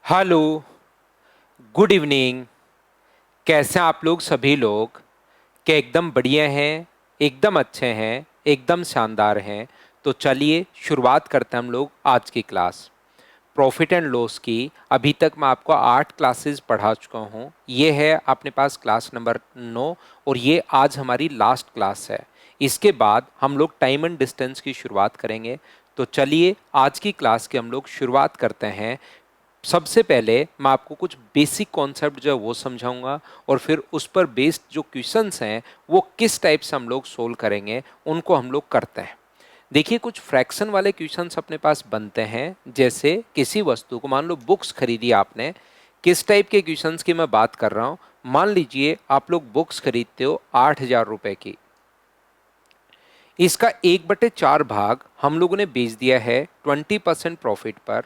Hello. Good evening. कैसे हैं आप लोग सभी लोग? क्या एकदम बढ़िया हैं? एकदम अच्छे हैं? एकदम शानदार हैं? तो चलिए शुरुआत करते हैं हम लोग आज की क्लास प्रॉफिट एंड लॉस की। अभी तक मैं आपको 8 क्लासेस पढ़ा चुका हूँ। ये है अपने पास क्लास नंबर 9 और ये आज हमारी लास्ट क्लास है। इसके बाद हम लोग टाइम एंड डिस्टेंस की शुरुआत करेंगे। तो चलिए आज की क्लास की हम लोग शुरुआत करते हैं। सबसे पहले मैं आपको कुछ बेसिक कॉन्सेप्ट जो है वो समझाऊंगा और फिर उस पर बेस्ड जो क्वेश्चंस हैं वो किस टाइप से हम लोग सोल्व करेंगे उनको हम लोग करते हैं। देखिए, कुछ फ्रैक्शन वाले क्वेश्चंस अपने पास बनते हैं। जैसे किसी वस्तु को, मान लो बुक्स खरीदी आपने। किस टाइप के क्वेश्चंस की मैं बात कर रहा हूँ? मान लीजिए आप लोग बुक्स खरीदते हो 8,000 रुपए की। इसका 1/4 भाग हम लोगों ने बेच दिया है 20% प्रॉफिट पर।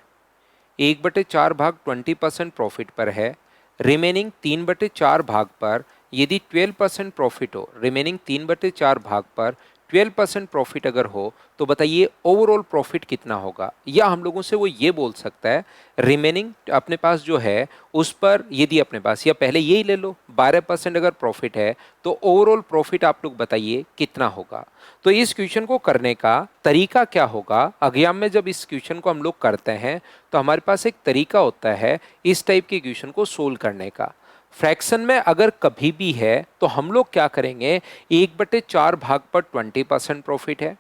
1/4 भाग 20% प्रॉफिट पर है। रिमेनिंग 3/4 भाग पर यदि 12% प्रॉफिट हो, रिमेनिंग 3/4 भाग पर 12% प्रॉफिट अगर हो, तो बताइए ओवरऑल प्रॉफिट कितना होगा? या हम लोगों से वो ये बोल सकता है रिमेनिंग अपने पास जो है उस पर यदि अपने पास, या पहले यही ले लो 12% अगर प्रॉफिट है तो ओवरऑल प्रॉफिट आप लोग बताइए कितना होगा। तो इस क्वेश्चन को करने का तरीका क्या होगा? एग्जाम में जब इस क्वेश्चन को हम लोग करते हैं तो हमारे पास एक तरीका होता है इस टाइप के क्वेश्चन को सोल्व करने का। फ्रैक्शन में अगर कभी भी है तो हम लोग क्या करेंगे? 1/4 भाग पर 20% प्रॉफिट है,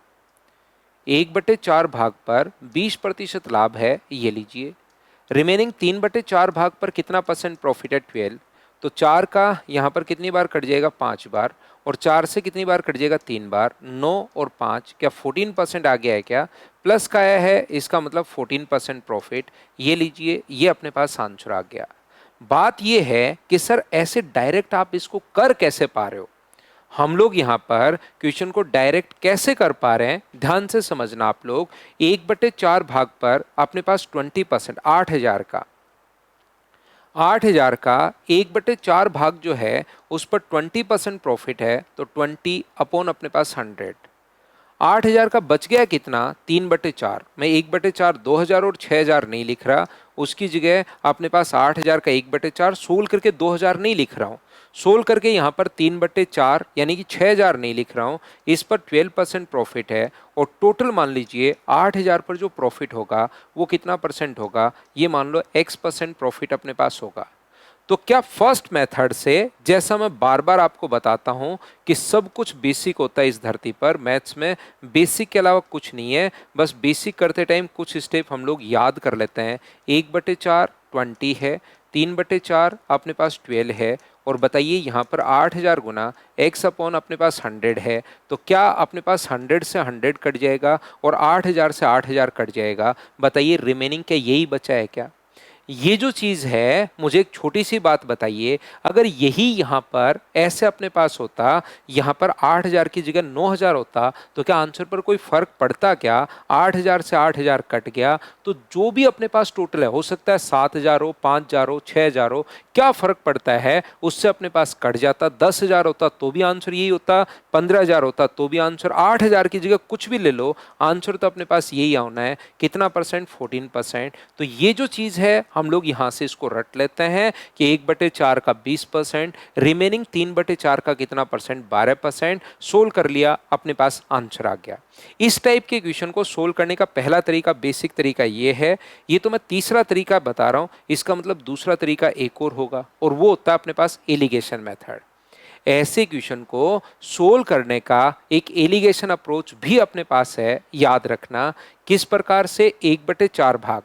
1/4 भाग पर 20% लाभ है, ये लीजिए। रिमेनिंग 3/4 भाग पर कितना परसेंट प्रॉफिट है? 12। तो 4 का यहाँ पर कितनी बार कट जाएगा? 5 बार। और 4 से कितनी बार कट जाएगा? 3 बार। 9 और 5 क्या 14% आ गया है क्या? प्लस का आया है, इसका मतलब 14% प्रॉफिट। ये लीजिए, ये अपने पास आंसर आ गया। बात ये है कि सर ऐसे डायरेक्ट आप इसको कर कैसे पा रहे हो? हम लोग यहाँ पर क्वेश्चन को डायरेक्ट कैसे कर पा रहे हैं, ध्यान से समझना आप लोग। 1/4 भाग पर अपने पास 20%, 8,000 का 1/4 भाग जो है उस पर 20% प्रॉफिट है, तो 20 अपॉन अपने पास 100। 8,000 का बच गया कितना? 3/4। मैं 1/4 2,000 और 6,000 नहीं लिख रहा, उसकी जगह अपने पास 8,000 का 1/4 सोल करके 2,000 नहीं लिख रहा हूँ, सोल करके यहाँ पर 3/4 यानी कि 6,000 नहीं लिख रहा हूँ। इस पर 12% प्रॉफिट है और टोटल मान लीजिए 8,000 पर जो प्रॉफिट होगा वो कितना परसेंट होगा? ये मान लो X% प्रॉफिट अपने पास होगा। तो क्या फर्स्ट मेथड से, जैसा मैं बार बार आपको बताता हूं कि सब कुछ बेसिक होता है इस धरती पर, मैथ्स में बेसिक के अलावा कुछ नहीं है, बस बेसिक करते टाइम कुछ स्टेप हम लोग याद कर लेते हैं। 1/4 20 है, 3/4 अपने पास 12 है, और बताइए यहाँ पर 8,000 गुना x अपॉन अपने पास 100 है। तो क्या अपने पास 100 से 100 कट जाएगा और 8,000 से 8,000 कट जाएगा? बताइए रिमेनिंग क्या यही बचा है क्या? ये जो चीज है, मुझे एक छोटी सी बात बताइए, अगर यही यहाँ पर ऐसे अपने पास होता, यहाँ पर 8,000 की जगह 9,000 होता, तो क्या आंसर पर कोई फर्क पड़ता क्या? 8,000 से 8,000 कट गया तो जो भी अपने पास टोटल है, हो सकता है 7,000 हो, 5,000 हो, 6,000 हो, क्या फर्क पड़ता है? उससे अपने पास कट जाता। 10,000 होता तो भी आंसर यही होता, 15,000 होता तो भी आंसर, 8,000 की जगह कुछ भी ले लो, आंसर तो अपने पास यही आना है। कितना परसेंट? 14%। तो ये जो चीज है हम लोग यहाँ से इसको रट लेते हैं कि 1/4 का 20%, रिमेनिंग 3/4 का कितना परसेंट? 12%। सोल्व कर लिया, अपने पास आंसर आ गया। इस टाइप के क्वेश्चन को सोल्व करने का पहला तरीका, बेसिक तरीका ये है। ये तो मैं तीसरा तरीका बता रहा हूं, इसका मतलब दूसरा तरीका एक और होगा, और वो होता है अपने पास एलिगेशन मेथड। ऐसे क्वेश्चन को सोल्व करने का एक एलिगेशन अप्रोच भी अपने पास है, याद रखना। किस प्रकार से? 1/4 भाग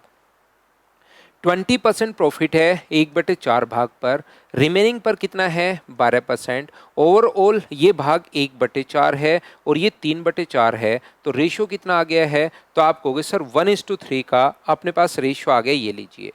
20% प्रॉफिट है 1/4 भाग पर, रिमेनिंग पर कितना है? 12%। ओवरऑल ये भाग 1/4 है और ये 3/4 है, तो रेशियो कितना आ गया है? तो आप कहोगे सर 1:3 का अपने पास रेशियो आ गया। ये लीजिए,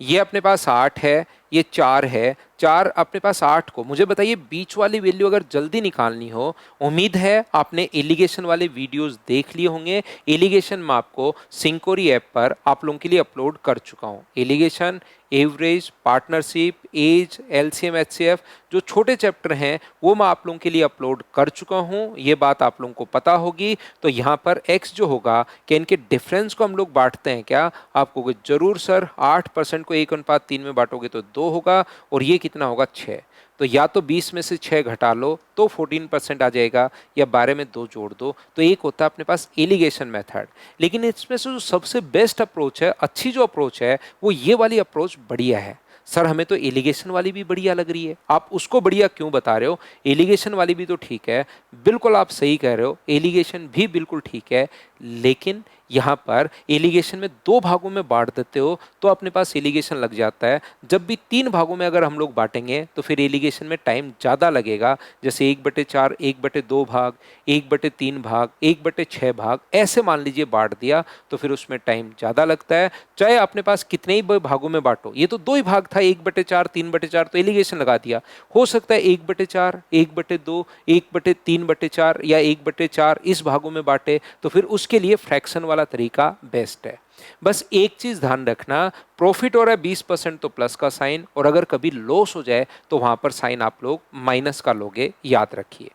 ये अपने पास 8 है, ये 4 है, 4 अपने पास 8 को, मुझे बताइए बीच वाली वैल्यू अगर जल्दी निकालनी हो, उम्मीद है आपने एलिगेशन वाले वीडियोस देख लिए होंगे। एलिगेशन मैं आपको सिंकोरी ऐप पर आप लोगों के लिए अपलोड कर चुका हूँ। Alligation, average, partnership, age, LCM, HCF, जो छोटे चैप्टर हैं वो मैं आप लोगों के लिए अपलोड कर चुका हूँ, ये बात आप लोगों को पता होगी। तो यहाँ पर x जो होगा कि इनके डिफरेंस को हम लोग बांटते हैं क्या, आपको कहोगे जरूर सर 8% को 1:3 में बांटोगे तो 2 होगा, और ये कितना होगा 6। तो या तो 20 में से 6 घटा लो तो 14% आ जाएगा, या 12 में 2 जोड़ दो, तो एक होता है अपने पास एलिगेशन मेथड। लेकिन इसमें से जो सबसे बेस्ट अप्रोच है, अच्छी जो अप्रोच है, वो ये वाली अप्रोच बढ़िया है। सर हमें तो एलिगेशन वाली भी बढ़िया लग रही है, आप उसको बढ़िया क्यों बता रहे हो? एलिगेशन वाली भी तो ठीक है, बिल्कुल आप सही कह रहे हो, एलिगेशन भी बिल्कुल ठीक है, लेकिन यहाँ पर एलिगेशन में 2 भागों में बांट देते हो तो अपने पास एलिगेशन लग जाता है। जब भी 3 भागों में अगर हम लोग बांटेंगे तो फिर एलिगेशन में टाइम ज़्यादा लगेगा, जैसे 1/4, 1/2 भाग, 1/3 भाग, 1/6 भाग, ऐसे मान लीजिए बांट दिया तो फिर उसमें टाइम ज़्यादा लगता है। चाहे अपने पास कितने ही भागों में बांटो, ये तो 2 ही भाग था, 1/4, 3/4, तो एलिगेशन लगा दिया। हो सकता है 1/4, 1/2, 1/3/4 या 1/4 इस भागों में बांटे, तो फिर उसके लिए फ्रैक्शन वाला तरीका बेस्ट है। बस एक चीज ध्यान रखना, प्रॉफिट हो रहा है 20% तो प्लस का साइन, और अगर कभी लॉस हो जाए तो वहां पर साइन आप लोग माइनस का लोगे, याद रखिए।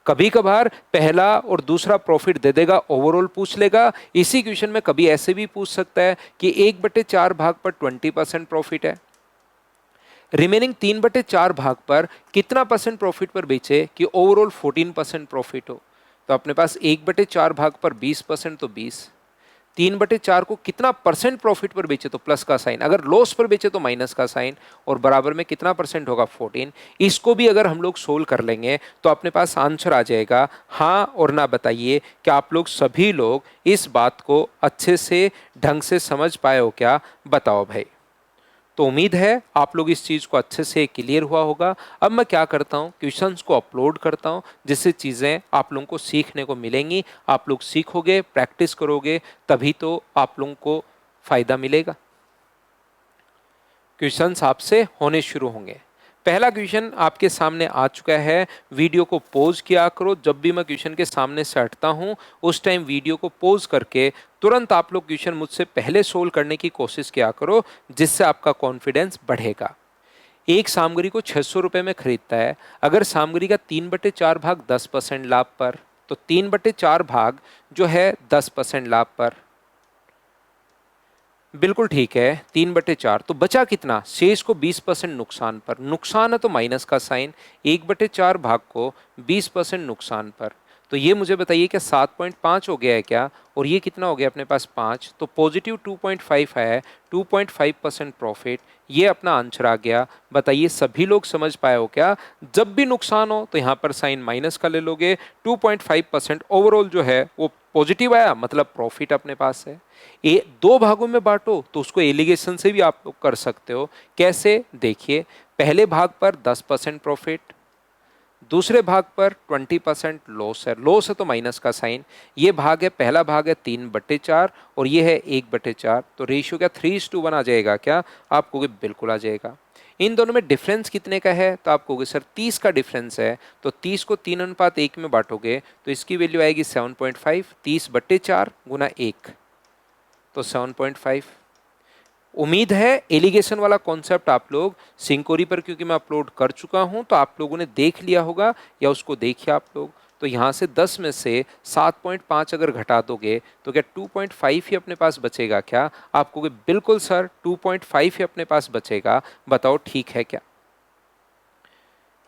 कभी कभार पहला और दूसरा प्रॉफिट दे देगा, ओवरऑल पूछ लेगा। इसी क्वेश्चन में कभी ऐसे भी पूछ सकता है कि 1/4 भाग पर 20% प्रॉफिट है, रिमेनिंग 3/4 भाग पर कितना परसेंट प्रॉफिट पर बेचे कि ओवरऑल 14% प्रॉफिट हो। तो अपने पास 1/4 भाग पर 20% तो 20, 3/4 को कितना परसेंट प्रॉफिट पर बेचे तो प्लस का साइन, अगर लॉस पर बेचे तो माइनस का साइन, और बराबर में कितना परसेंट होगा 14। इसको भी अगर हम लोग सोल्व कर लेंगे तो अपने पास आंसर आ जाएगा। हाँ और ना बताइए कि आप लोग सभी लोग इस बात को अच्छे से ढंग से समझ पाए हो क्या, बताओ भाई। तो उम्मीद है आप लोग इस चीज़ को अच्छे से क्लियर हुआ होगा। अब मैं क्या करता हूँ, क्वेश्चंस को अपलोड करता हूँ, जिससे चीज़ें आप लोगों को सीखने को मिलेंगी। आप लोग सीखोगे, प्रैक्टिस करोगे, तभी तो आप लोगों को फ़ायदा मिलेगा। क्वेश्चंस आपसे होने शुरू होंगे। पहला क्वेश्चन आपके सामने आ चुका है, वीडियो को पॉज किया करो। जब भी मैं क्वेश्चन के सामने से हटता हूं उस टाइम वीडियो को पॉज करके तुरंत आप लोग क्वेश्चन मुझसे पहले सोल्व करने की कोशिश किया करो, जिससे आपका कॉन्फिडेंस बढ़ेगा। एक सामग्री को 600 रुपये में खरीदता है, अगर सामग्री का 3/4 भाग 10% लाभ पर, तो 3/4 भाग जो है 10% लाभ पर, बिल्कुल ठीक है, 3/4 तो बचा कितना, शेष को 20% नुकसान पर, नुकसान है तो माइनस का साइन, 1/4 भाग को 20% नुकसान पर, तो ये मुझे बताइए क्या 7.5 हो गया है क्या, और ये कितना हो गया अपने पास 5, तो पॉजिटिव 2.5 है, 2.5% प्रॉफिट, ये अपना आंसर आ गया। बताइए सभी लोग समझ पाए हो क्या, जब भी नुकसान हो तो यहाँ पर साइन माइनस का ले लोगे, 2.5% ओवरऑल जो है वो पॉजिटिव आया, मतलब प्रॉफिट अपने पास है। 2 भागों में बांटो तो उसको एलिगेशन से भी आप लोग कर सकते हो। कैसे, देखिए, पहले भाग पर 10% प्रॉफिट, दूसरे भाग पर 20% लॉस है, लॉस है तो माइनस का साइन, ये भाग है, पहला भाग है 3/4 और ये है 1/4, तो रेशियो क्या 3:1 आ जाएगा क्या, आप कहोगे बिल्कुल आ जाएगा। इन दोनों में डिफरेंस कितने का है, तो आप कहोगे सर 30 का डिफरेंस है, तो 30 को 3:1 में बांटोगे तो इसकी वैल्यू आएगी 7.5, 30/4 गुना 1, तो 7.5। उम्मीद है एलिगेशन वाला कॉन्सेप्ट आप लोग सिंकोरी पर, क्योंकि मैं अपलोड कर चुका हूं तो आप लोगों ने देख लिया होगा, या उसको देखिए आप लोग। तो यहाँ से 10 में से 7.5 अगर घटा दोगे तो क्या 2.5 ही अपने पास बचेगा क्या, आप कहोगे बिल्कुल सर 2.5 ही अपने पास बचेगा, बताओ ठीक है क्या।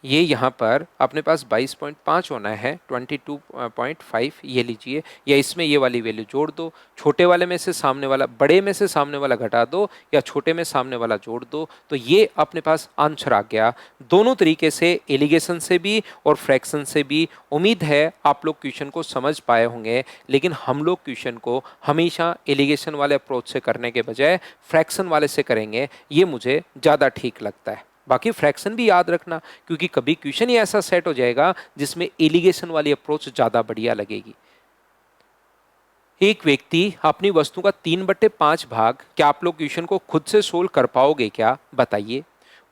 ये यहाँ पर अपने पास 22.5 होना है, 22.5 ये लीजिए, या इसमें ये वाली वैल्यू जोड़ दो, छोटे वाले में से सामने वाला, बड़े में से सामने वाला घटा दो, या छोटे में सामने वाला जोड़ दो, तो ये अपने पास आंसर आ गया। दोनों तरीके से, एलिगेशन से भी और फ्रैक्शन से भी। उम्मीद है आप लोग क्वेश्चन को समझ पाए होंगे, लेकिन हम लोग क्वेश्चन को हमेशा एलिगेशन वाले अप्रोच से करने के बजाय फ्रैक्शन वाले से करेंगे, ये मुझे ज़्यादा ठीक लगता है। बाकी फ्रैक्शन भी याद रखना, क्योंकि कभी क्वेश्चन ही ऐसा सेट हो जाएगा जिसमें एलिगेशन वाली अप्रोच ज्यादा बढ़िया लगेगी। एक व्यक्ति अपनी वस्तु का 3/5 भाग, क्या आप लोग क्वेश्चन को खुद से सोल्व कर पाओगे क्या, बताइए।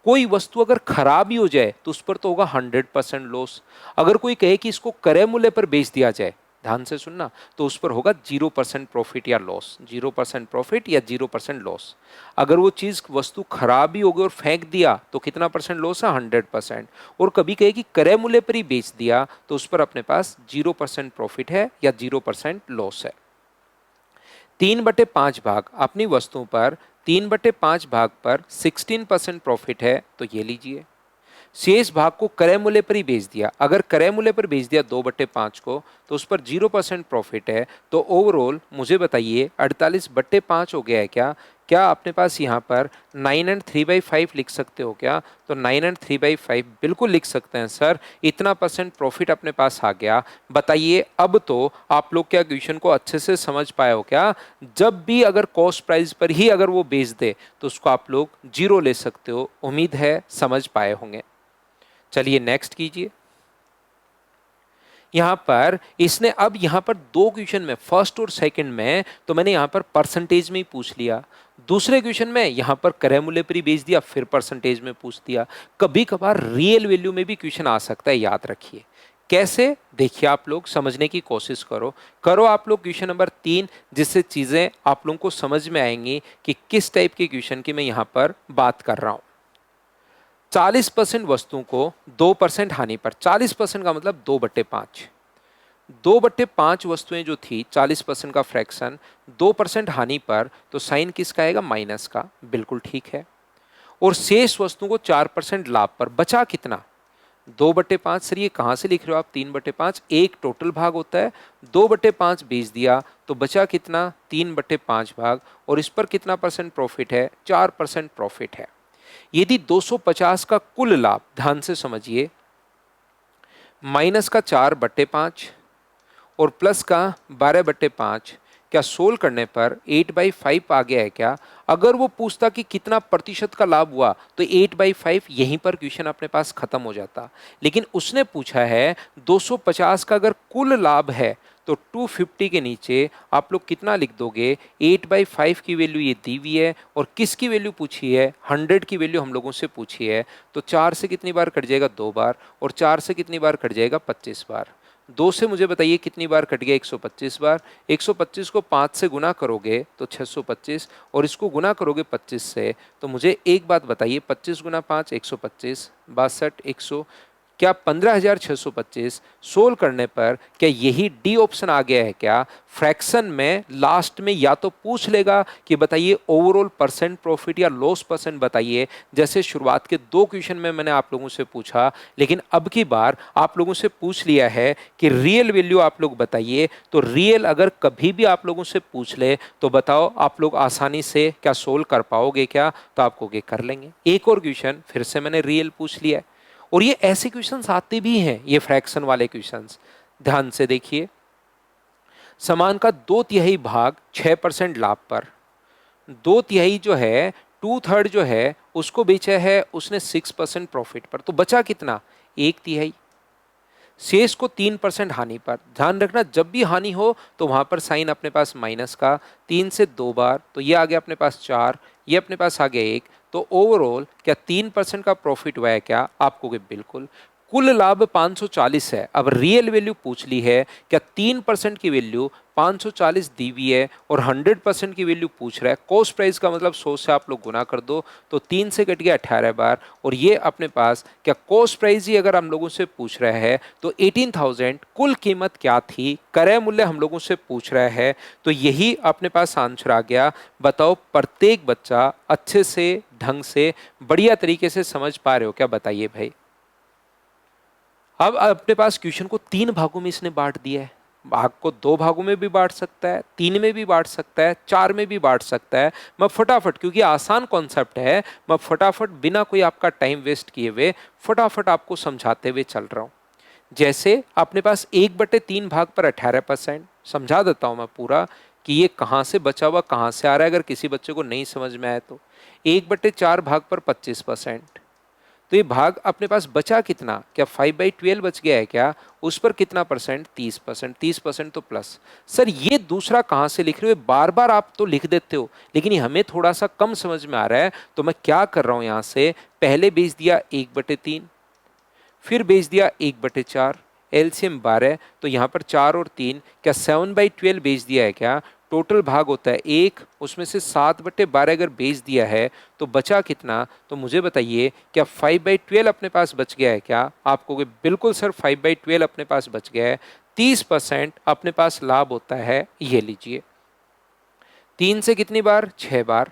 कोई वस्तु अगर खराब ही हो जाए तो उस पर तो होगा 100% लॉस। अगर कोई कहे कि इसको क्रय मूल्य पर बेच दिया जाए, ध्यान से सुनना, तो उस पर होगा 0% प्रॉफिट या लॉस, 0% प्रॉफिट या 0% लॉस। अगर वो चीज वस्तु खराब ही हो गई और फेंक दिया तो कितना परसेंट लॉस है? 100%। और कभी कहे कि क्रय मूल्य पर ही बेच दिया तो उस पर अपने पास 0% प्रॉफिट है या 0% लॉस है। 3/5 भाग अपनी वस्तुओं पर 3/5 भाग पर 16% प्रॉफिट है, तो ये लीजिए। शेष भाग को क्रय मूल्य पर ही बेच दिया, अगर क्रय मूल्य पर बेच दिया 2/5 को, तो उस पर 0% प्रॉफिट है। तो ओवरऑल मुझे बताइए 48/5 हो गया है क्या? क्या अपने पास यहाँ पर 9 एंड 3/5 लिख सकते हो क्या? तो 9 एंड 3/5 बिल्कुल लिख सकते हैं सर। इतना परसेंट प्रॉफिट अपने पास आ गया। बताइए अब तो आप लोग क्या क्वेश्चन को अच्छे से समझ पाए हो क्या? जब भी अगर कॉस्ट प्राइस पर ही अगर वो बेच दे तो उसको आप लोग 0 ले सकते हो। उम्मीद है समझ पाए होंगे। चलिए नेक्स्ट कीजिए। यहां पर इसने अब यहां पर दो क्वेश्चन में, फर्स्ट और सेकंड में तो मैंने यहां पर परसेंटेज में ही पूछ लिया, दूसरे क्वेश्चन में यहां पर क्रय मूल्य पर ही बेच दिया, फिर परसेंटेज में पूछ दिया। कभी कभार रियल वैल्यू में भी क्वेश्चन आ सकता है, याद रखिए। कैसे? देखिए, आप लोग समझने की कोशिश करो। करो आप लोग क्वेश्चन नंबर 3, जिससे चीजें आप लोगों को समझ में आएंगी कि किस टाइप के क्वेश्चन की मैं यहां पर बात कर रहा हूं। 40% वस्तुओं को 2% हानि पर, 40% का मतलब 2/5, 2/5 वस्तुएं जो थी, 40% का फ्रैक्शन, 2% हानि पर, तो साइन किसका आएगा? माइनस का। बिल्कुल ठीक है। और शेष वस्तुओं को 4% लाभ पर, बचा कितना? 2/5। सर ये कहां से लिख रहे हो आप? 3/5, एक टोटल भाग होता है, 2/5 बेच दिया तो बचा कितना? 3/5 भाग। और इस पर कितना परसेंट प्रॉफिट है? 4% प्रॉफिट है। यदि 250 का कुल लाभ, ध्यान से समझिए, माइनस का 4/5 और प्लस का 12/5, क्या सोल्व करने पर 8/5 आ गया है क्या? अगर वो पूछता कि कितना प्रतिशत का लाभ हुआ तो 8/5 यहीं पर क्वेश्चन अपने पास खत्म हो जाता। लेकिन उसने पूछा है 250 का अगर कुल लाभ है तो 250 के नीचे आप लोग कितना लिख दोगे? 8/5 की वैल्यू ये दी हुई है और किसकी वैल्यू पूछी है? 100 की वैल्यू हम लोगों से पूछी है। तो 4 से कितनी बार कट जाएगा? 2 बार। और 4 से कितनी बार कट जाएगा? 25 बार। 2 से मुझे बताइए कितनी बार कट गया? 125 बार। 125 को 5 से गुना करोगे तो 625, और इसको गुना करोगे 25 से, तो मुझे एक बात बताइए, 25 गुना 5 125, 62 100, क्या 15,625 सोल्व करने पर क्या यही डी ऑप्शन आ गया है क्या? फ्रैक्शन में लास्ट में या तो पूछ लेगा कि बताइए ओवरऑल परसेंट प्रॉफिट या लॉस परसेंट बताइए, जैसे शुरुआत के दो क्वेश्चन में मैंने आप लोगों से पूछा। लेकिन अब की बार आप लोगों से पूछ लिया है कि रियल वैल्यू आप लोग बताइए। तो रियल अगर कभी भी आप लोगों से पूछ ले तो बताओ आप लोग आसानी से क्या सोल्व कर पाओगे क्या? तो आप कहोगे कर लेंगे। एक और क्वेश्चन फिर से मैंने रियल पूछ लिया है, और ये ऐसे क्वेश्चंस आते भी हैं, ये फ्रैक्शन वाले क्वेश्चंस। ध्यान से देखिए, सामान का 2/3 भाग 6% लाभ पर, 2/3 जो है, 2/3 जो है उसको बेचा है उसने 6% प्रॉफिट पर, तो बचा कितना? 1/3। शेष को 3% हानि पर। ध्यान रखना, जब भी हानि हो तो वहां पर साइन अपने पास माइनस का, 3 से 2 बार, तो ये आ गया अपने पास 4, ये अपने पास आ गया 1। तो ओवरऑल क्या 3% का प्रॉफिट हुआ है क्या? आपको बिल्कुल। कुल लाभ 540 है। अब रियल वैल्यू पूछ ली है, क्या 3% की वैल्यू 540 दी हुई है और 100% की वैल्यू पूछ रहा है। कॉस्ट प्राइस का मतलब 100 से आप लोग गुना कर दो, तो 3 से कट गया 18 बार। और ये अपने पास क्या कॉस्ट प्राइस ही अगर हम लोगों से पूछ रहा है तो 18,000 कुल कीमत क्या थी, क्रय मूल्य हम लोगों से पूछ रहा है, तो यही अपने पास आंसर आ गया। बताओ प्रत्येक बच्चा अच्छे से, ढंग से, बढ़िया तरीके से समझ पा रहे हो क्या? बताइए भाई। अब अपने पास क्वेश्चन को 3 भागों में इसने बांट दिया है। भाग को 2 भागों में भी बांट सकता है, 3 में भी बांट सकता है, 4 में भी बांट सकता है। मैं फटाफट, क्योंकि आसान कॉन्सेप्ट है, मैं फटाफट बिना कोई आपका टाइम वेस्ट किए हुए फटाफट आपको समझाते हुए चल रहा हूं। जैसे अपने पास 1/3 भाग पर 18%, समझा देता हूं मैं पूरा कि ये कहां से बचा हुआ कहां से आ रहा है, अगर किसी बच्चे को नहीं समझ में आए तो। 1/4 भाग पर 25%, तो ये भाग अपने पास बचा कितना, क्या 5/12 बच गया है क्या, उस पर कितना परसेंट, 30%, 30% तो प्लस। सर ये दूसरा कहाँ से लिख रहे हो, बार बार आप तो लिख देते हो लेकिन ये हमें थोड़ा सा कम समझ में आ रहा है, तो मैं क्या कर रहा हूँ यहाँ से, पहले बेच दिया 1/3, फिर बेच दिया 1/4, एलसीएम 12, तो यहाँ पर 4 और 3, क्या 7/12 बेच दिया है क्या, टोटल भाग होता है 1, उसमें से 7/12 अगर बेच दिया है तो बचा कितना, तो मुझे बताइए क्या 5/12 अपने पास बच गया है क्या, आप कहोगे बिल्कुल सर 5/12 अपने पास बच गया है, 30% अपने पास लाभ होता है, ये लीजिए। 3 से कितनी बार, 6 बार,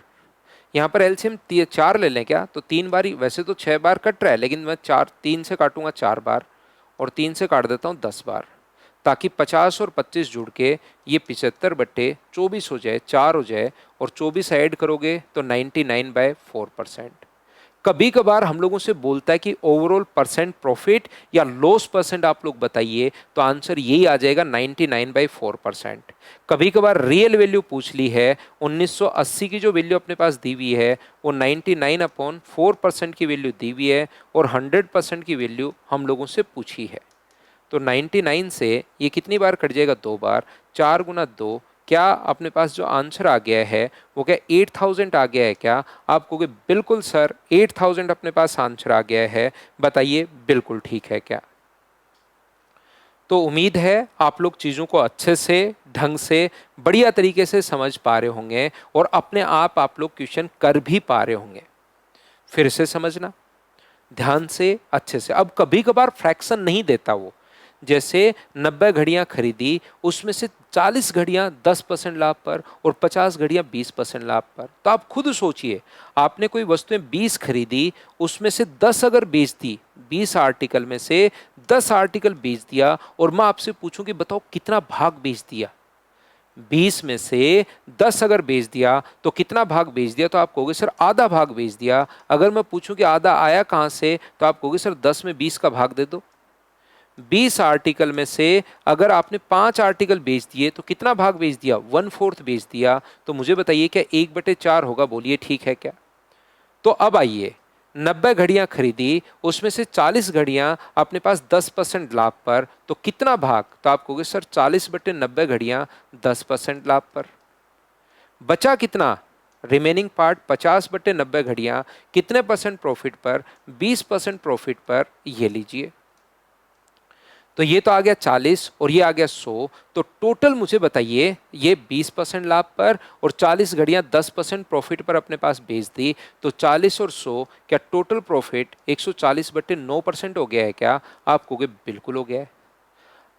यहाँ पर एलसीएम 4 ले लें क्या, तो 3 बार ही, वैसे तो 6 बार कट रहा है लेकिन मैं 3 से काटूंगा 4 बार और 3 से काट देता हूँ 10 बार, ताकि 50 और 25 जुड़ के ये 75/24 हो जाए, 4 हो जाए, और 24 ऐड करोगे तो 99/4%। कभी कभार हम लोगों से बोलता है कि ओवरऑल परसेंट प्रॉफिट या लॉस परसेंट आप लोग बताइए, तो आंसर यही आ जाएगा 99/4%। कभी कभार रियल वैल्यू पूछ ली है, 1980 की जो वैल्यू अपने पास दी हुई है वो 99/4% की वैल्यू दी हुई है, और 100% की वैल्यू हम लोगों से पूछी है। तो 99 से ये कितनी बार कट जाएगा, 2 बार, 4 गुना 2, क्या अपने पास जो आंसर आ गया है वो क्या 8000 आ गया है क्या, आप कहोगे बिल्कुल सर 8000 अपने पास आंसर आ गया है, बताइए बिल्कुल ठीक है क्या। तो उम्मीद है आप लोग चीज़ों को अच्छे से, ढंग से, बढ़िया तरीके से समझ पा रहे होंगे और अपने आप लोग क्वेश्चन कर भी पा रहे होंगे। फिर से समझना ध्यान से, अच्छे से। अब कभी कभार फ्रैक्शन नहीं देता वो, जैसे 90 घड़ियां खरीदी, उसमें से 40 घड़ियां 10% लाभ पर और 50 घड़ियां 20% लाभ पर। तो आप खुद सोचिए, आपने कोई वस्तुएं 20 खरीदी, उसमें से 10 अगर बेच दी, 20 आर्टिकल में से 10 आर्टिकल बेच दिया, और मैं आपसे पूछूं कि बताओ कितना भाग बेच दिया, 20 में से 10 अगर बेच दिया तो कितना भाग बेच दिया, तो आप कहोगे सर आधा भाग बेच दिया। अगर मैं पूछूं कि आधा आया कहां से, तो आप कहोगे सर 10 में 20 का भाग दे दो। 20 आर्टिकल में से अगर आपने 5 आर्टिकल बेच दिए तो कितना भाग बेच दिया, 1/4 बेच दिया। तो मुझे बताइए क्या 1/4 होगा, बोलिए ठीक है क्या। तो अब आइए, 90 घड़ियां खरीदी, उसमें से 40 घड़ियां अपने पास 10% लाभ पर, तो कितना भाग, तो आप कहोगे सर 40/90 घड़ियां 10% लाभ पर। बचा कितना, रिमेनिंग पार्ट 50/90 घड़ियां कितने परसेंट प्रॉफिट पर, 20% प्रॉफिट पर, ये लीजिए। तो ये तो आ गया 40 और ये आ गया 100, तो टोटल मुझे बताइए, ये 20% लाभ पर और 40 घड़ियां 10% प्रॉफिट पर अपने पास बेच दी, तो 40 और 100, क्या टोटल प्रॉफिट 140/9% हो गया है क्या, आप कहोगे बिल्कुल हो गया है।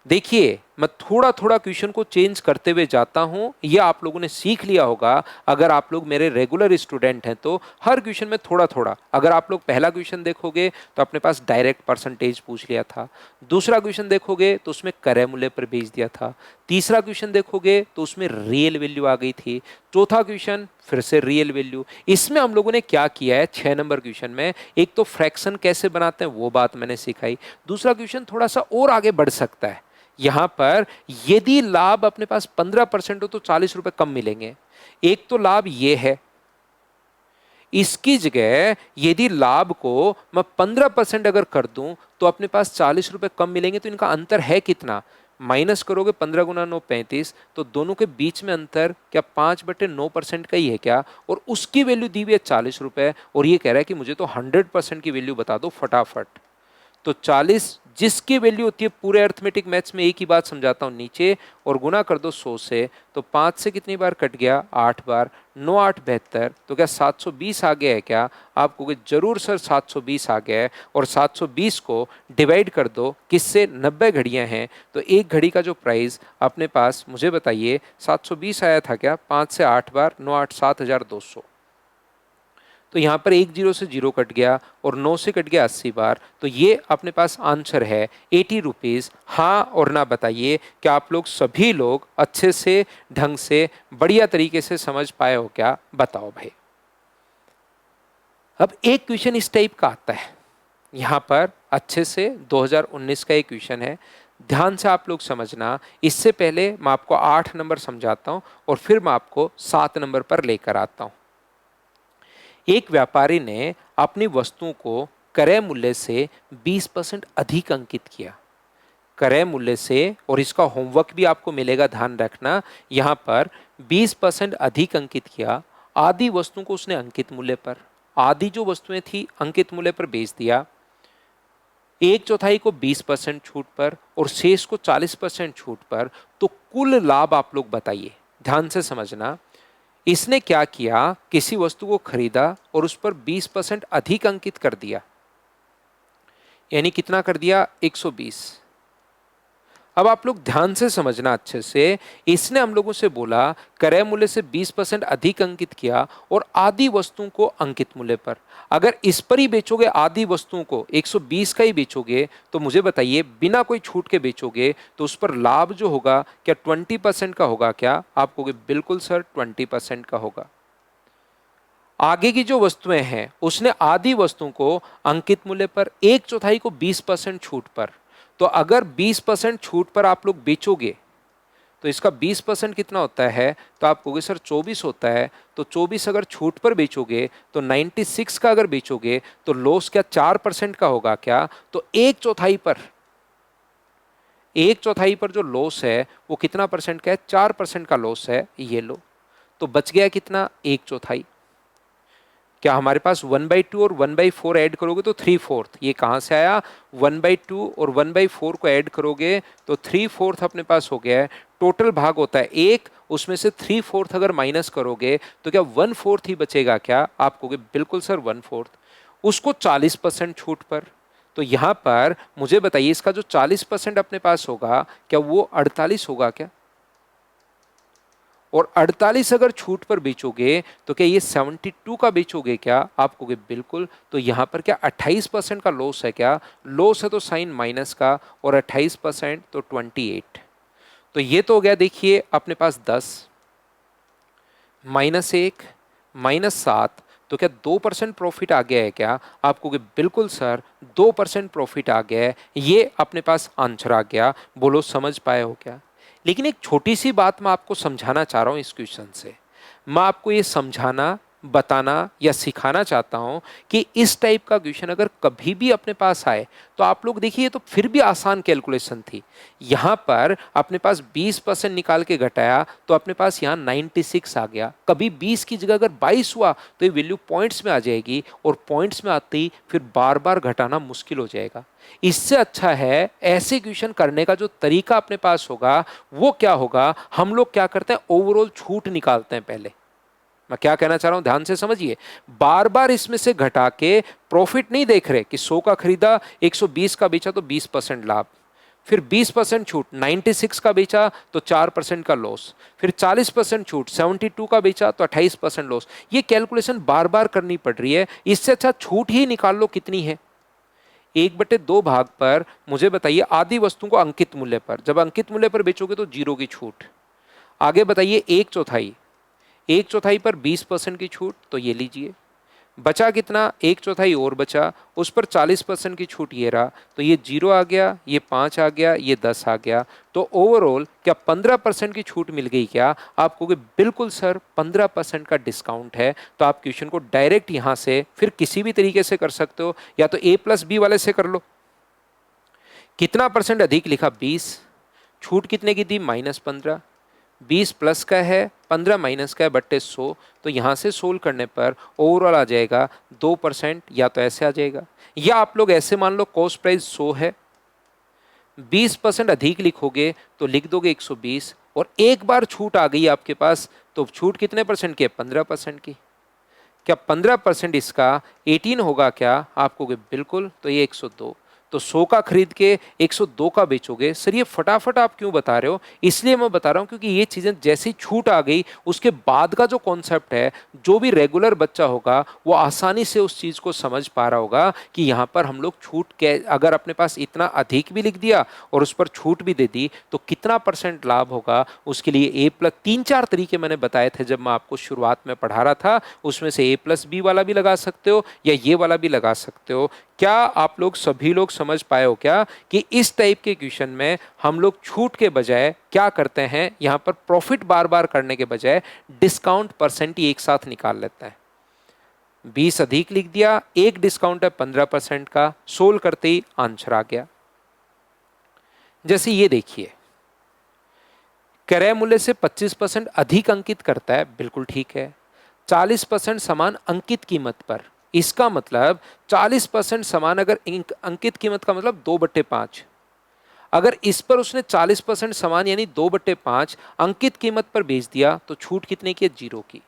देखिए मैं थोड़ा थोड़ा क्वेश्चन को चेंज करते हुए जाता हूं, यह आप लोगों ने सीख लिया होगा। अगर आप लोग मेरे रेगुलर स्टूडेंट हैं तो हर क्वेश्चन में थोड़ा थोड़ा, अगर आप लोग पहला क्वेश्चन देखोगे तो अपने पास डायरेक्ट परसेंटेज पूछ लिया था, दूसरा क्वेश्चन देखोगे तो उसमें क्रय मूल्य पर भेज दिया था, तीसरा क्वेश्चन देखोगे तो उसमें रियल वैल्यू आ गई थी, चौथा क्वेश्चन फिर से रियल वैल्यू। इसमें हम लोगों ने क्या किया है, 6 नंबर क्वेश्चन में एक तो फ्रैक्शन कैसे बनाते हैं वो बात मैंने सिखाई, दूसरा क्वेश्चन थोड़ा सा और आगे बढ़ सकता है। यहां पर यदि लाभ अपने पास 15% हो तो 40 रुपए कम मिलेंगे। एक तो लाभ ये है, इसकी जगह यदि लाभ को मैं 15% अगर कर दूं तो अपने पास 40 रुपए कम मिलेंगे। तो इनका अंतर है कितना, माइनस करोगे 15 गुना 9 35, तो दोनों के बीच में अंतर क्या 5/9% का ही है क्या, और उसकी वैल्यू दी हुई है 40 रुपए, और ये कह रहा है कि मुझे तो 100% की वैल्यू बता दो फटाफट। तो 40 जिसकी वैल्यू होती है पूरे अर्थमेटिक मैथ्स में, एक ही बात समझाता हूं, नीचे और गुना कर दो 100 से, तो 5 से कितनी बार कट गया, 8 बार, 9 8 72, तो क्या 720 आ गया है क्या, आप कहोगे जरूर सर 720 आ गया है। और 720 को डिवाइड कर दो किससे, 90 घड़ियां हैं, तो एक घड़ी का जो प्राइस अपने पास, मुझे बताइए 720 आया था क्या, 5 से 8 बार, 9 8 7200, तो यहाँ पर एक जीरो से जीरो कट गया और 9 से कट गया 80 बार, तो ये अपने पास आंसर है 80 रुपीज़। हाँ और ना बताइए कि आप लोग सभी लोग अच्छे से, ढंग से, बढ़िया तरीके से समझ पाए हो क्या, बताओ भाई। अब एक क्वेश्चन इस टाइप का आता है यहाँ पर, अच्छे से 2019 का एक क्वेश्चन है, ध्यान से आप लोग समझना। इससे पहले मैं आपको 8 नंबर समझाता हूँ और फिर मैं आपको 7 नंबर पर लेकर आता हूँ। एक व्यापारी ने अपनी वस्तुओं को क्रय मूल्य से 20% अधिक अंकित किया। क्रय मूल्य से, और इसका होमवर्क भी आपको मिलेगा, ध्यान रखना, यहाँ पर 20% अधिक अंकित किया। आधी वस्तु को उसने अंकित मूल्य पर, आधी जो वस्तुएं थी अंकित मूल्य पर बेच दिया। एक चौथाई को 20% छूट पर और शेष को 40% छूट पर। तो कुल लाभ आप लोग बताइए, ध्यान से समझना। इसने क्या किया, किसी वस्तु को खरीदा और उस पर 20% अधिक अंकित कर दिया, यानी कितना कर दिया, 120। अब आप लोग ध्यान से समझना अच्छे से। इसने हम लोगों से बोला क्रय मूल्य से 20% अधिक अंकित किया और आधी वस्तुओं को अंकित मूल्य पर। अगर इस पर ही बेचोगे, आधी वस्तुओं को 120 का ही बेचोगे, तो मुझे बताइए बिना कोई छूट के बेचोगे तो उस पर लाभ जो होगा क्या 20% का होगा क्या? आप कहोगे बिल्कुल सर 20% का होगा। आगे की जो वस्तुएं हैं उसने आधी वस्तुओं को अंकित मूल्य पर, एक चौथाई को 20% छूट पर। तो अगर 20% छूट पर आप लोग बेचोगे तो इसका 20% कितना होता है? तो आप कहोगे सर 24 होता है। तो 24 अगर छूट पर बेचोगे तो 96 का अगर बेचोगे तो लॉस क्या 4% का होगा क्या? तो एक चौथाई पर जो लॉस है वो कितना परसेंट का है? 4% का लॉस है। ये लो, तो बच गया कितना? एक चौथाई। क्या हमारे पास 1/2 और 1/4 ऐड करोगे तो 3/4। ये कहां से आया? 1/2 और 1/4 को ऐड करोगे तो 3/4 अपने पास हो गया है। टोटल भाग होता है एक, उसमें से 3/4 अगर माइनस करोगे तो क्या 1/4 ही बचेगा क्या? आप कहोगे बिल्कुल सर 1/4। उसको 40% छूट पर। तो यहां पर मुझे बताइए इसका जो 40% अपने पास होगा क्या वो 48 होगा क्या? और 48 अगर छूट पर बेचोगे तो क्या ये 72 का बेचोगे क्या? आप कहोगे बिल्कुल। तो यहां पर क्या 28% का लॉस है क्या? लॉस है तो साइन माइनस का, और 28% तो 28। तो ये तो हो गया, देखिए अपने पास 10 -1 -7। तो क्या 2% प्रॉफिट आ गया है क्या? आप कहोगे बिल्कुल सर 2% प्रॉफिट आ गया है। ये अपने पास आंसर आ गया। बोलो समझ पाए हो क्या? लेकिन एक छोटी सी बात मैं आपको समझाना चाह रहा हूं इस क्वेश्चन से। मैं आपको ये समझाना, बताना या सिखाना चाहता हूं कि इस टाइप का क्वेश्चन अगर कभी भी अपने पास आए तो आप लोग देखिए, तो फिर भी आसान कैलकुलेशन थी। यहां पर अपने पास 20% निकाल के घटाया तो अपने पास यहां 96 आ गया। कभी 20 की जगह अगर 22 हुआ तो ये वैल्यू पॉइंट्स में आ जाएगी, और पॉइंट्स में आते ही फिर बार बार घटाना मुश्किल हो जाएगा। इससे अच्छा है ऐसे क्वेश्चन करने का जो तरीका अपने पास होगा वो क्या होगा, हम लोग क्या करते हैं, ओवरऑल छूट निकालते हैं पहले। मैं क्या कहना चाह रहा हूं ध्यान से समझिए। बार बार इसमें से घटा के प्रॉफिट नहीं देख रहे कि 100 का खरीदा 120 का बेचा तो 20% लाभ, फिर 20% छूट 96 का बेचा तो 4% का लॉस, फिर 40% छूट 72 का बेचा तो 28% लॉस। ये कैलकुलेशन बार बार करनी पड़ रही है। इससे अच्छा छूट ही निकाल लो कितनी है। 1/2 भाग पर मुझे बताइए आधी वस्तु को अंकित मूल्य पर, जब अंकित मूल्य पर बेचोगे तो 0 की छूट। आगे बताइए एक चौथाई पर 20% की छूट, तो ये लीजिए। बचा कितना? एक चौथाई और बचा, उस पर 40% की छूट ये रहा। तो ये 0 आ गया, ये 5 आ गया, ये 10 आ गया। तो ओवरऑल क्या 15% की छूट मिल गई क्या? आप कहोगे बिल्कुल सर 15% का डिस्काउंट है। तो आप क्वेश्चन को डायरेक्ट यहां से फिर किसी भी तरीके से कर सकते हो, या तो A+B वाले से कर लो। कितना परसेंट अधिक लिखा? 20। छूट कितने की दी? -15। 20 प्लस का है, 15 माइनस का है, बट्टे 100। तो यहां से सोल्व करने पर ओवरऑल आ जाएगा 2%, या तो ऐसे आ जाएगा, या आप लोग ऐसे मान लो कॉस्ट प्राइस 100 है, 20% अधिक लिखोगे तो लिख दोगे 120, और एक बार छूट आ गई आपके पास। तो छूट कितने परसेंट की है? 15% की। क्या 15% इसका 18 होगा क्या? आप कहोगे बिल्कुल। तो ये 102। तो 100 का खरीद के 102 का बेचोगे। सर ये फटाफट आप क्यों बता रहे हो? इसलिए मैं बता रहा हूं क्योंकि ये चीजें जैसी छूट आ गई उसके बाद का जो कॉन्सेप्ट है, जो भी रेगुलर बच्चा होगा वो आसानी से उस चीज को समझ पा रहा होगा कि यहाँ पर हम लोग छूट के अगर अपने पास इतना अधिक भी लिख दिया और उस पर छूट भी दे दी तो कितना परसेंट लाभ होगा। उसके लिए A+, 3-4 तरीके मैंने बताए थे जब मैं आपको शुरुआत में पढ़ा रहा था। उसमें से A+B वाला भी लगा सकते हो या ये वाला भी लगा सकते हो। क्या आप लोग सभी लोग समझ पाए हो क्या कि इस टाइप के क्वेश्चन में हम लोग छूट के बजाय क्या करते हैं, यहां पर प्रॉफिट बार बार करने के बजाय डिस्काउंट परसेंट ही एक साथ निकाल लेते हैं। 20 अधिक लिख दिया, एक डिस्काउंट है 15% का, सोल्व करते ही आंसर आ गया। जैसे ये देखिए, क्रय मूल्य से 25% अधिक अंकित करता है, बिल्कुल ठीक है। 40% समान अंकित कीमत पर, इसका मतलब 40% समान, अगर अंकित कीमत का मतलब 2/5, अगर इस पर उसने 40% समान यानी 2/5 अंकित कीमत पर बेच दिया तो छूट कितने की है? 0 की।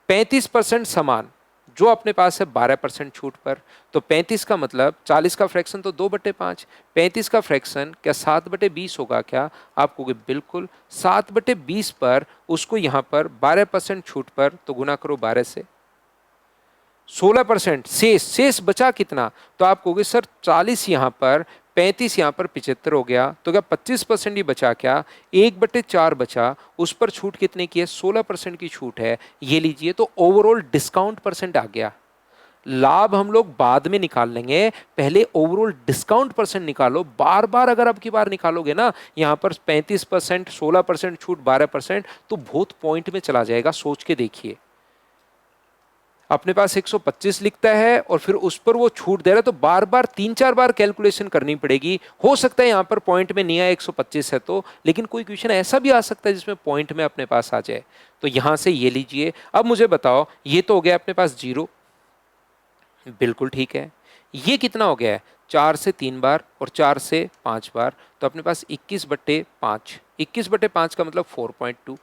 35% समान जो अपने पास है 12% छूट पर, तो 35 का मतलब 40 का फ्रैक्शन तो 2/5, 35 का फ्रैक्शन क्या 7/20 होगा क्या? आप कहोगे बिल्कुल। 7/20 पर उसको यहां पर 12% छूट पर, तो गुना करो 12 से। 16% शेष बचा कितना? तो आप कहोगे सर 40 यहां पर, 35 यहां पर, 75 हो गया, तो क्या 25% ही बचा क्या? 1/4 बचा, उस पर छूट कितने की है? 16% की छूट है, ये लीजिए। तो ओवरऑल डिस्काउंट परसेंट आ गया। लाभ हम लोग बाद में निकाल लेंगे, पहले ओवरऑल डिस्काउंट परसेंट निकालो। बार बार अगर अब की बार निकालोगे ना, यहां पर 35%, 16% छूट, 12%, तो बहुत पॉइंट में चला जाएगा। सोच के देखिए, अपने पास 125 लिखता है और फिर उस पर वो छूट दे रहा है, तो बार बार 3-4 बार कैलकुलेशन करनी पड़ेगी। हो सकता है यहां पर पॉइंट में नहीं आया, 125 है तो, लेकिन कोई क्वेश्चन ऐसा भी आ सकता है जिसमें पॉइंट में अपने पास आ जाए। तो यहां से ये लीजिए। अब मुझे बताओ, ये तो हो गया अपने पास 0, बिल्कुल ठीक है। ये कितना हो गया है? 4 से 3 बार और 4 से 5 बार, तो अपने पास 21/5, 21/5 का मतलब 4.2,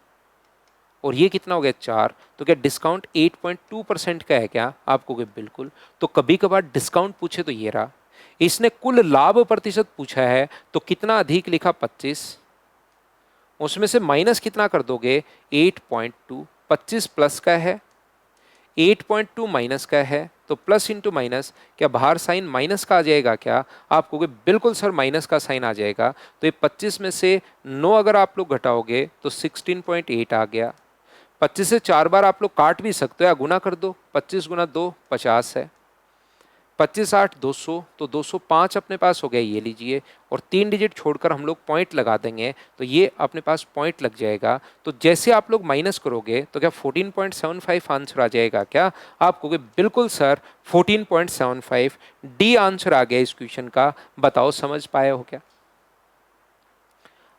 और ये कितना हो गया? 4, तो क्या डिस्काउंट 8.2% का है क्या? आप कहोगे बिल्कुल। तो कभी कभार डिस्काउंट पूछे तो ये रहा। इसने कुल लाभ प्रतिशत पूछा है, तो कितना अधिक लिखा? 25, उसमें से माइनस कितना कर दोगे? 8.2, 25 प्लस का है, 8.2 माइनस का है, तो प्लस इंटू माइनस, क्या बाहर साइन माइनस का आ जाएगा क्या? आप कहोगे बिल्कुल सर माइनस का साइन आ जाएगा। तो ये 25 में से 9 अगर आप लोग घटाओगे तो 16.8 आ गया। 25 से 4 बार आप लोग काट भी सकते हो या गुना कर दो। 25 गुना 2 50 है, 25 8 200, तो 205 अपने पास हो गया, ये लीजिए। और 3 डिजिट छोड़कर हम लोग पॉइंट लगा देंगे, तो ये अपने पास पॉइंट लग जाएगा। तो जैसे आप लोग माइनस करोगे तो क्या 14.75 आंसर आ जाएगा क्या? आप कहोगे बिल्कुल सर 14.75, डी आंसर आ गया इस क्वेश्चन का। बताओ समझ पाए हो क्या?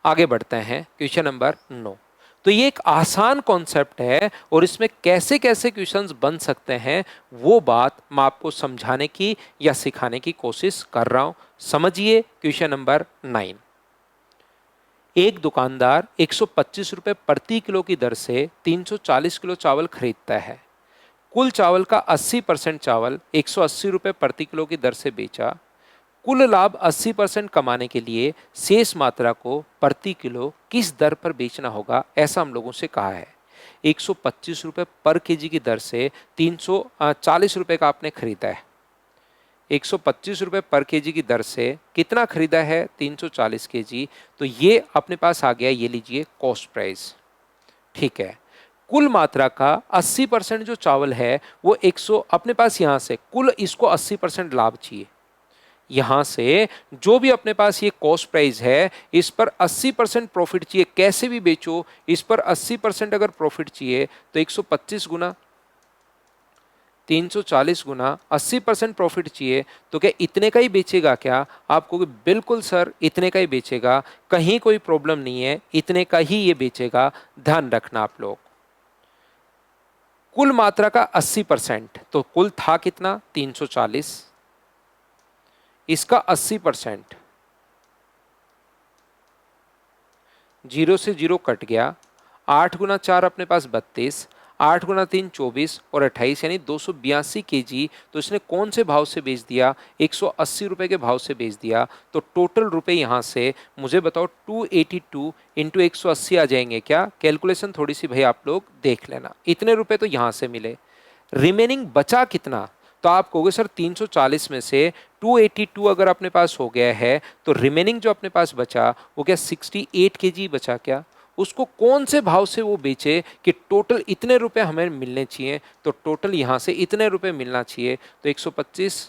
आगे बढ़ते हैं, क्वेश्चन नंबर 9। तो ये एक आसान कॉन्सेप्ट है और इसमें कैसे कैसे क्वेश्चंस बन सकते हैं वो बात मैं आपको समझाने की या सिखाने की कोशिश कर रहा हूं। समझिए क्वेश्चन नंबर 9। एक दुकानदार 125 रुपए प्रति किलो की दर से 340 किलो चावल खरीदता है। कुल चावल का 80% चावल 180 रुपए प्रति किलो की दर से बेचा। कुल लाभ 80% कमाने के लिए शेष मात्रा को प्रति किलो किस दर पर बेचना होगा, ऐसा हम लोगों से कहा है। 125 रुपए पर केजी की दर से 340 रुपए का आपने खरीदा है। 125 रुपए पर केजी की दर से कितना खरीदा है? 340 केजी। तो ये अपने पास आ गया, ये लीजिए कॉस्ट प्राइस। ठीक है। कुल मात्रा का 80% जो चावल है वो 100, अपने पास यहां से कुल इसको 80% लाभ चाहिए। यहां से जो भी अपने पास ये कॉस्ट प्राइस है, इस पर 80% प्रॉफिट चाहिए, कैसे भी बेचो इस पर 80% अगर प्रॉफिट चाहिए, तो 125 गुना 340 गुना 80% प्रॉफिट चाहिए, तो क्या इतने का ही बेचेगा क्या? आप कहोगे बिल्कुल सर इतने का ही बेचेगा, कहीं कोई प्रॉब्लम नहीं है, इतने का ही ये बेचेगा। ध्यान रखना आप लोग, कुल मात्रा का 80%, तो कुल था कितना? 340, इसका 80%, 0 से 0 कट गया। 8 गुना 4 अपने पास 32, 8 गुना 3 24 और 28 यानी 282 केजी। तो इसने कौन से भाव से बेच दिया? 180 रुपए के भाव से बेच दिया। तो टोटल रुपए यहां से मुझे बताओ 282 इंटू 180 आ जाएंगे क्या? कैलकुलेशन थोड़ी सी भाई आप लोग देख लेना। इतने रुपए तो यहां से मिले, रिमेनिंग बचा कितना? तो आप कहोगे सर 340 में से 282 अगर अपने पास हो गया है, तो रिमेनिंग जो अपने पास बचा वो क्या 68 केजी बचा क्या? उसको कौन से भाव से वो बेचे कि टोटल इतने रुपए हमें मिलने चाहिए? तो टोटल यहां से इतने रुपए मिलना चाहिए। तो 125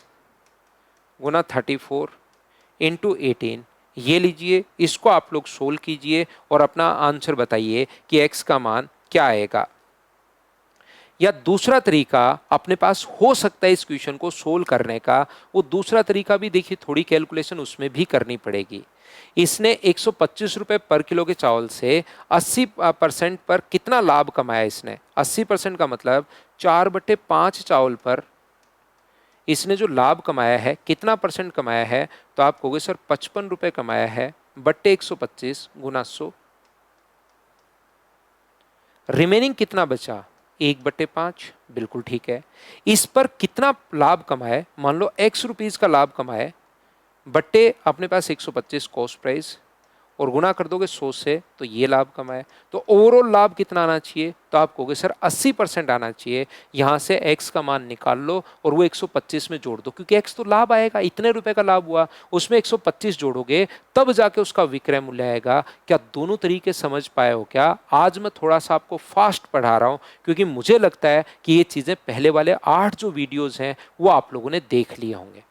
गुना 34 इंटू 18, ये लीजिए, इसको आप लोग सोल्व कीजिए और अपना आंसर बताइए कि x का मान क्या आएगा। या दूसरा तरीका अपने पास हो सकता है इस क्वेश्चन को सोल्व करने का, वो दूसरा तरीका भी देखिए, थोड़ी कैलकुलेशन उसमें भी करनी पड़ेगी। इसने 125 रुपए पर किलो के चावल से 80% पर कितना लाभ कमाया इसने। 80% का मतलब 4/5 चावल पर इसने जो लाभ कमाया है, कितना परसेंट कमाया है, तो आप कहोगे सर 55 रुपए कमाया है बट्टे 125 गुना 100। रिमेनिंग कितना बचा, 1/5। बिल्कुल ठीक है। इस पर कितना लाभ कमाए, मान लो x रुपीज का लाभ कमाए, बट्टे अपने पास 125 कॉस्ट प्राइस और गुना कर दोगे 100 से, तो ये लाभ कमाए। तो ओवरऑल लाभ कितना आना चाहिए, तो आप कहोगे सर 80% आना चाहिए। यहां से x का मान निकाल लो और वो 125 में जोड़ दो, क्योंकि x तो लाभ आएगा, इतने रुपए का लाभ हुआ, उसमें 125 जोड़ोगे तब जाके उसका विक्रय मूल्य आएगा। क्या दोनों तरीके समझ पाए हो क्या? आज मैं थोड़ा सा आपको फास्ट पढ़ा रहा हूं, क्योंकि मुझे लगता है कि ये चीजें पहले वाले 8 जो वीडियोज हैं वो आप लोगों ने देख लिए होंगे।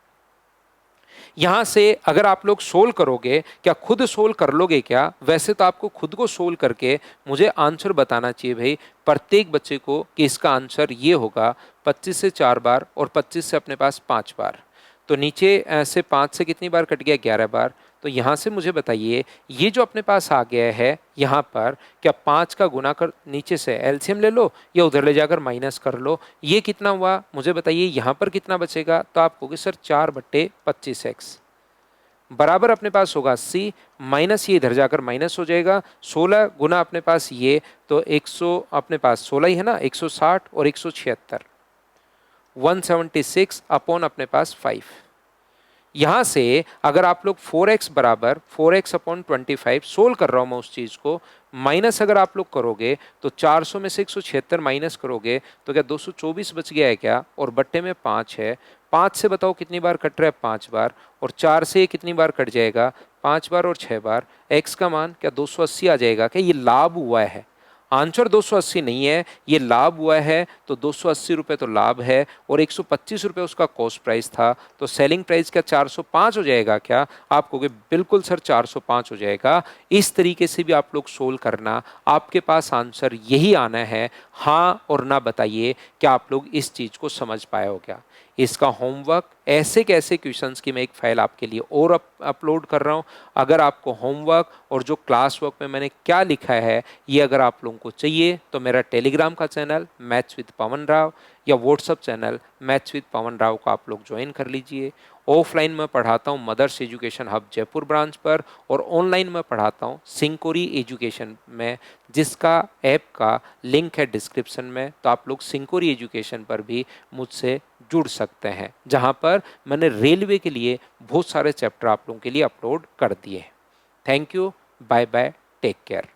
यहां से अगर आप लोग सोल्व करोगे, क्या खुद सोल्व कर लोगे क्या? वैसे तो आपको खुद को सोल्व करके मुझे आंसर बताना चाहिए भाई, प्रत्येक बच्चे को, कि इसका आंसर ये होगा 25 से 4 बार और 25 से अपने पास 5 बार। तो नीचे से 5 से कितनी बार कट गया, 11 बार। तो यहाँ से मुझे बताइए, ये जो अपने पास आ गया है यहाँ पर, क्या 5 का गुना कर, नीचे से एलसीएम ले लो या उधर ले जाकर माइनस कर लो, ये कितना हुआ मुझे बताइए। यहाँ पर कितना बचेगा, तो आप कहोगे सर 4/25x बराबर अपने पास होगा 80, माइनस ये इधर जाकर माइनस हो जाएगा 16 गुना अपने पास ये, तो 100 अपने पास 16 ही है ना, 160 और 176, 176 अपॉन अपने पास 5। यहां से अगर आप लोग 4x बराबर 4x अपॉन 25 सोल्व कर रहा हूं मैं उस चीज को, माइनस अगर आप लोग करोगे तो 400 में से 176 माइनस करोगे तो क्या 224 बच गया है क्या, और बट्टे में 5 है। 5 से बताओ कितनी बार कट रहा है, 5 बार, और 4 से कितनी बार कट जाएगा, 5 बार और 6 बार। x का मान क्या 280 आ जाएगा क्या? ये लाभ हुआ है, आंसर 280 नहीं है, ये लाभ हुआ है। तो 280 रुपए तो लाभ है और 125 रुपए उसका कॉस्ट प्राइस था, तो सेलिंग प्राइस क्या 405 हो जाएगा क्या? आप कहोगे बिल्कुल सर 405 हो जाएगा। इस तरीके से भी आप लोग सोल्व करना, आपके पास आंसर यही आना है। हाँ और ना बताइए, क्या आप लोग इस चीज को समझ पाए हो क्या? इसका होमवर्क, ऐसे कैसे क्वेश्चंस की मैं एक फाइल आपके लिए और अपलोड कर रहा हूं। अगर आपको होमवर्क और जो क्लास वर्क में मैंने क्या लिखा है ये अगर आप लोगों को चाहिए, तो मेरा टेलीग्राम का चैनल मैथ्स विद पवन राव या व्हाट्सअप चैनल मैथ्स विद पवन राव को आप लोग ज्वाइन कर लीजिए। ऑफलाइन में पढ़ाता हूँ mothers education hub Jaipur branch पर, और ऑनलाइन में पढ़ाता हूँ सिंकोरी एजुकेशन में, जिसका ऐप का लिंक है डिस्क्रिप्शन में। तो आप लोग सिंकोरी एजुकेशन पर भी मुझसे जुड़ सकते हैं, जहां पर मैंने रेलवे के लिए बहुत सारे चैप्टर आप लोगों के लिए अपलोड कर दिए हैं। Thank you, bye bye, take care.